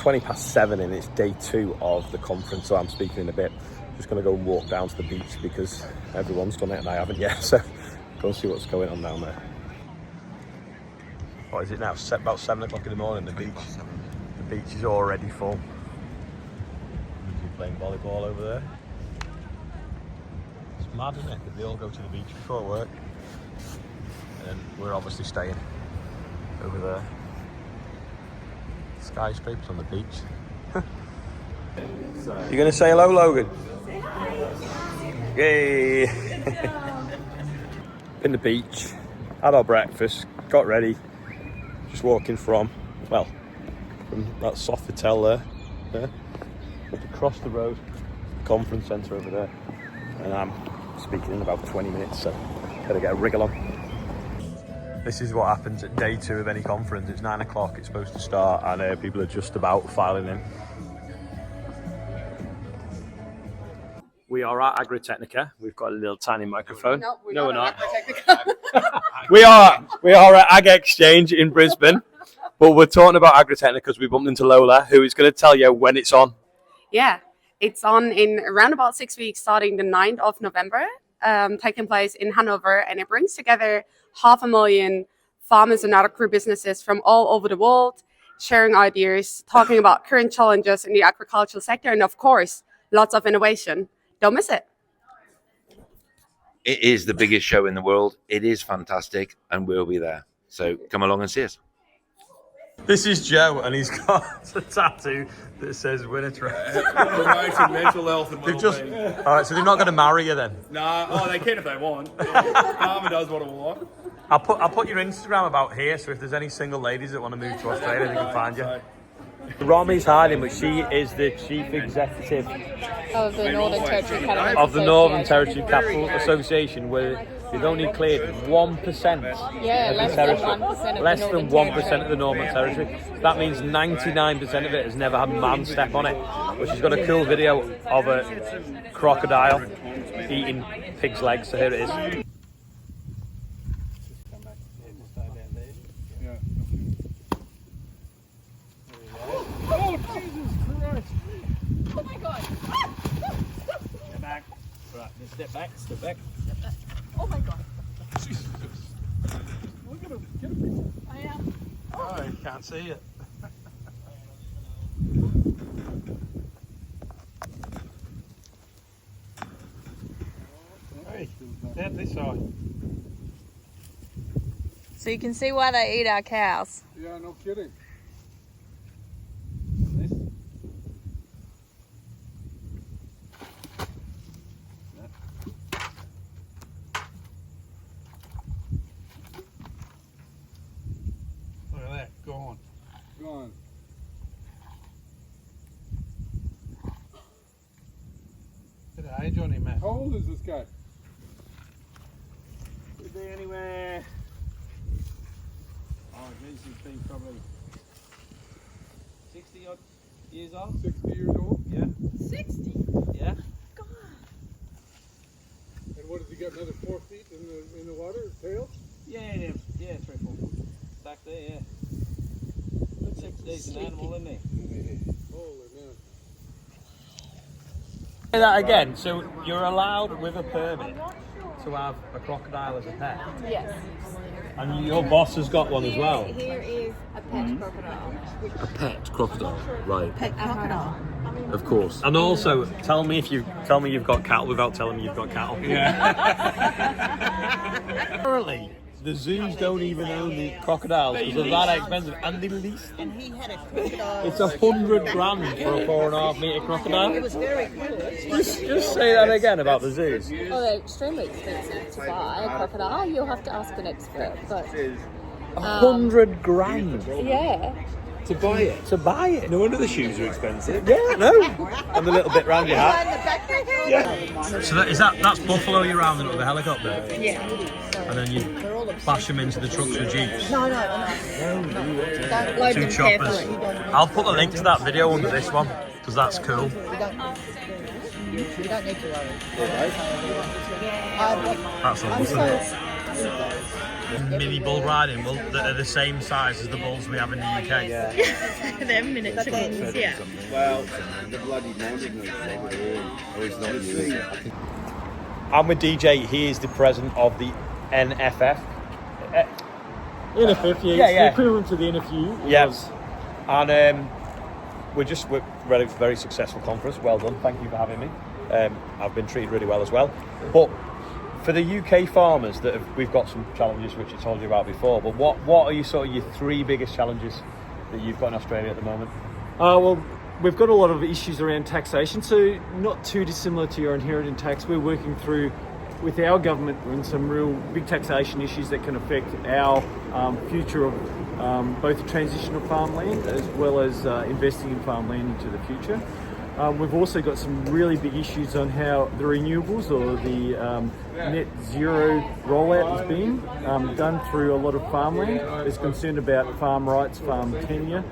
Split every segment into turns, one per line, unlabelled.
7:20 and it's day 2 of the conference, so I'm speaking in a bit. Just going to go and walk down to the beach because everyone's done it and I haven't yet, so go and see what's going on down there. What is it now? About 7 o'clock in the morning. The beach is already full. People playing volleyball over there. It's mad, isn't it? That they all go to the beach before work. And we're obviously staying over there. Skyscrapers on the beach. You gonna say hello, Logan? Say hi. Yay! In the beach, had our breakfast, got ready. Just walking from that Sofitel there, across the road, conference centre over there, and I'm speaking in about 20 minutes, so gotta get a wriggle on. This is what happens at day 2 of any conference. It's 9 o'clock, it's supposed to start, and people are just about filing in. We are at Agro Technica. We've got a little tiny microphone.
No, we're not.
we are at Ag Exchange in Brisbane, but we're talking about Agro Technica because we bumped into Lola, who is going to tell you when it's on.
Yeah, it's on in around about 6 weeks, starting the 9th of November, taking place in Hanover, and it brings together 500,000 farmers and agri-businesses from all over the world, sharing ideas, talking about current challenges in the agricultural sector, and of course, lots of innovation. Don't miss it.
It is the biggest show in the world. It is fantastic, and we'll be there. So come along and see us.
This is Joe, and he's got a tattoo that says "Winner Trust."
Promoting mental health and well-being.
All right, so they're not going to marry you then?
No, they can if they want. Farmer does what I want.
I'll put your Instagram about here, so if there's any single ladies that want to move to Australia, they can find you. Rami's hiding, but she is the chief executive
of the Northern Territory Cattle
of the Northern Territory Cattle Association, where they've only cleared 1%.
Yeah, less than 1% of
less
the
than
Northern
1% of the Northern Territory. That means 99% of it has never had a man step on it. But she's got a cool video of a crocodile eating pig's legs. So here it is.
Oh, Jesus Christ!
Oh my God!
Step back. Right, then step back. Step back.
Step back. Oh my God!
Jesus. Look at him. Get a picture.
I am.
Oh, you can't see it.
Hey, down this side.
So you can see why they eat our cows.
Yeah, no kidding. Look at that, gone. Gone. Look at the age on him, Matt. How old is this guy? Could be anywhere. Oh, geez, he's been probably 60 odd years old. 60 years old? Yeah.
60?
Yeah.
God.
And what, has he got another 4 feet in the water, tail? Yeah, 3 or 4 foot. Back there, yeah. Looks like a decent animal, isn't he? Holy man.
Say that again. So you're allowed with a permit to have a crocodile as a pet?
Yes.
And your boss has got one as well?
Here is a pet crocodile.
A pet crocodile, right.
Pet crocodile.
Of course. And also, tell me you've got cattle without telling me you've got cattle. Yeah. Apparently, the zoos don't even own the crocodiles because they're that expensive, and they lease them.
And he had a crocodile.
It's $100 grand for a 4.5 metre crocodile.
It was very cool.
Just say that again about the zoos.
Oh, they're extremely expensive to buy a crocodile. You'll have to ask an expert, but
$100 grand
yeah.
to buy it. To buy it.
No wonder the shoes are expensive.
Yeah, no. And the little bit round your hat. So that's buffalo you're rounding up with a helicopter?
Yeah.
And then you bash them into the trucks or jeeps?
No. Don't load
2
them
choppers.
carefully.
I'll put a link to that video under this one because that's cool.
We don't need to worry.
That's awesome. mini bull riding that are the same size as the bulls we have in the UK.
They're miniature bulls, yeah.
Well, the bloody mountain. Oh, it's not using it.
I'm with DJ. He is the president of the NFF.
NFF, yeah, it's the equivalent to the NFU.
Yes. And we're ready for a very successful conference. Well done. Thank you for having me. I've been treated really well as well. But for the UK farmers we've got some challenges which I told you about before. But what are your 3 biggest challenges that you've got in Australia at the moment?
Well, we've got a lot of issues around taxation, so not too dissimilar to your inheritance tax. We're working through with our government on some real big taxation issues that can affect our future of both the transition of farmland as well as investing in farmland into the future. We've also got some really big issues on how the renewables or the net zero rollout is being done through a lot of farmland. There's concern about farm rights, farm tenure,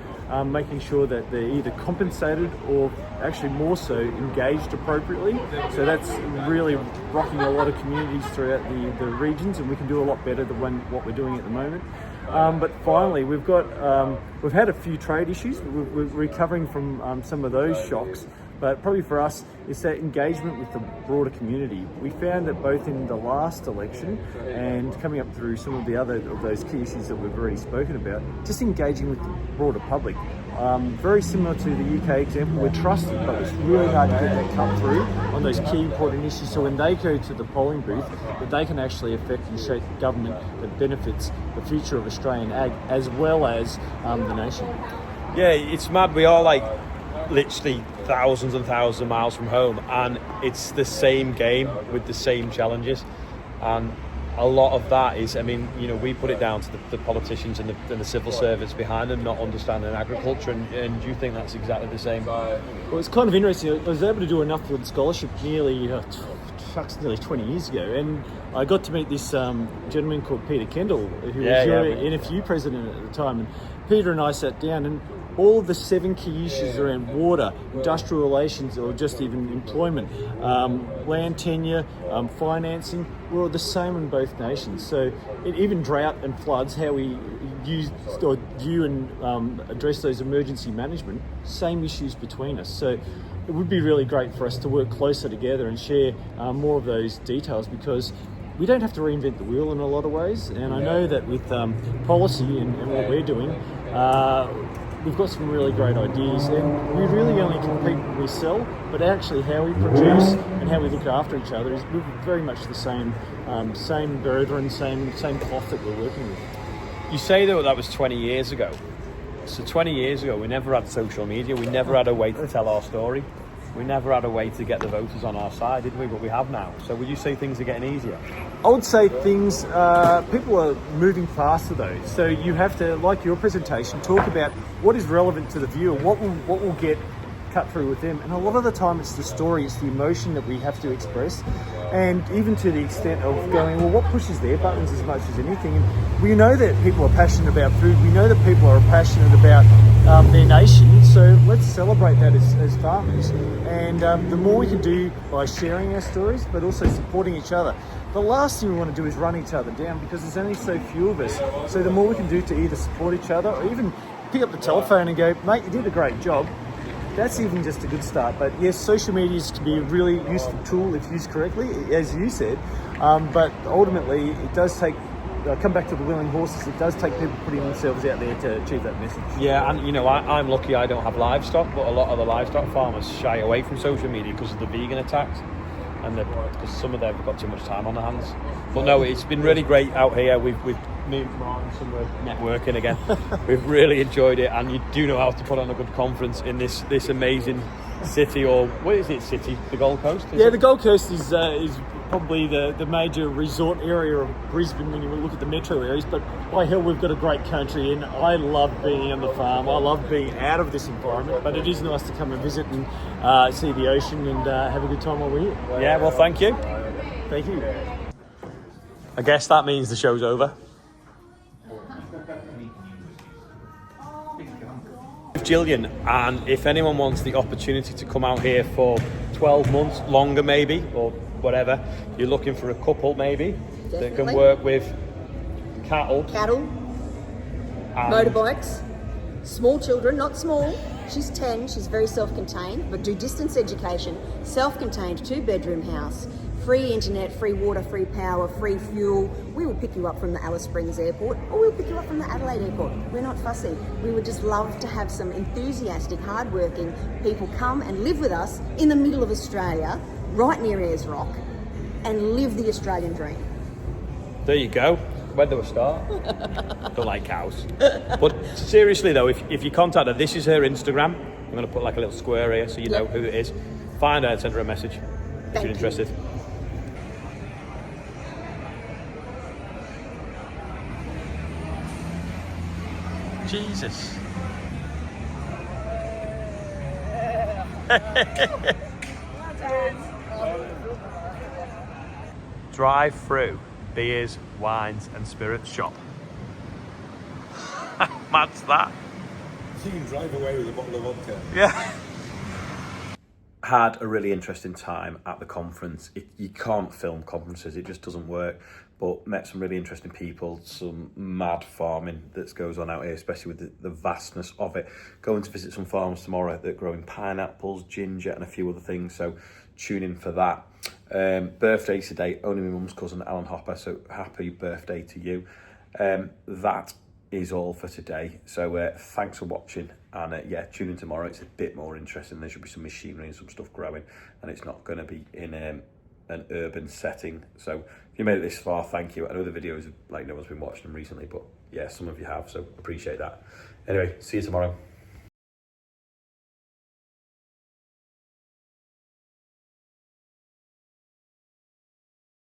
making sure that they're either compensated or actually more so engaged appropriately. So that's really rocking a lot of communities throughout the regions, and we can do a lot better than what we're doing at the moment. But finally, we've had a few trade issues. We're recovering from some of those shocks. But probably for us, it's that engagement with the broader community. We found that both in the last election and coming up through some of the other of those key issues that we've already spoken about, just engaging with the broader public. Very similar to the UK example, we're trusted, but it's really hard to get that cut through on those key important issues. So when they go to the polling booth, that they can actually affect and shape government that benefits the future of Australian ag as well as the nation.
Yeah, it's mad. We are like literally thousands and thousands of miles from home, and it's the same game with the same challenges. And a lot of that is, I mean, we put it down to the politicians and the civil servants behind them not understanding agriculture, and do you think that's exactly the same?
Well, it's kind of interesting. I was able to do enough with scholarship nearly 20 years ago, and I got to meet this gentleman called Peter Kendall, who was your NFU president at the time. And Peter and I sat down, and all of the 7 key issues around water, industrial relations, or just even employment, land tenure, financing, were the same in both nations. So even drought and floods, how we view and address those emergency management, same issues between us. So it would be really great for us to work closer together and share more of those details, because we don't have to reinvent the wheel in a lot of ways. And I know that with policy and what we're doing, we've got some really great ideas, and we really only compete when we sell, but actually how we produce and how we look after each other is very much the same brethren, same cloth that we're working with.
You say though that was 20 years ago. So 20 years ago, we never had social media. We never had a way to tell our story. We never had a way to get the voters on our side, did we? But we have now. So would you say things are getting easier?
I would say things, people are moving faster though. So you have to, like your presentation, talk about what is relevant to the viewer, what will get cut through with them. And a lot of the time it's the story, it's the emotion that we have to express. And even to the extent of going, well, what pushes their buttons as much as anything? And we know that people are passionate about food. We know that people are passionate about their nation. So let's celebrate that as farmers. And the more we can do by sharing our stories, but also supporting each other. The last thing we want to do is run each other down, because there's only so few of us. So the more we can do to either support each other or even pick up the telephone and go, mate, you did a great job. That's even just a good start. But yes, social media can be a really useful tool if used correctly, as you said. But ultimately, it does take, come back to the willing horses, it does take people putting themselves out there to achieve that message.
Yeah, and I'm lucky I don't have livestock, but a lot of the livestock farmers shy away from social media because of the vegan attacks. And because some of them have got too much time on their hands. But no, it's been really great out here. We've me and Martin, somewhere networking again. We've really enjoyed it, and you do know how to put on a good conference in this amazing city, or what is it? City, the Gold Coast.
The Gold Coast is probably the major resort area of Brisbane when you look at the metro areas. But by hell, we've got a great country, and I love being on the farm. I love being out of this environment, but it is nice to come and visit and see the ocean and have a good time while we're here.
Yeah, well, thank you.
Thank you.
I guess that means the show's over. Gillian, and if anyone wants the opportunity to come out here for 12 months, longer maybe, or whatever, you're looking for a couple maybe that can work with cattle,
motorbikes, small children, not small. She's 10, she's very self-contained, but do distance education, self-contained 2-bedroom house, free internet, free water, free power, free fuel. We will pick you up from the Alice Springs Airport, or we'll pick you up from the Adelaide Airport. We're not fussy. We would just love to have some enthusiastic, hard-working people come and live with us in the middle of Australia, right near Ayers Rock, and live the Australian dream.
There you go. When do I start? Don't like cows. But seriously though, if you contact her, this is her Instagram. I'm going to put like a little square here so you know who it is. Find her and send her a message if you're interested. Jesus. Drive through beers, wines and spirits shop. Mad's that.
So you can drive away with a bottle of vodka.
Yeah. Had a really interesting time at the conference. You can't film conferences, it just doesn't work. But met some really interesting people, some mad farming that goes on out here, especially with the vastness of it. Going to visit some farms tomorrow that are growing pineapples, ginger and a few other things, so tune in for that. Birthday today, only my mum's cousin Alan Hopper, so happy birthday to you. That is all for today, so thanks for watching, and yeah, tune in tomorrow. It's a bit more interesting. There should be some machinery and some stuff growing, and it's not going to be in an urban setting. So if you made it this far, thank you. I know the videos, like, no one's been watching them recently, but yeah, some of you have, so appreciate that. Anyway, see you tomorrow.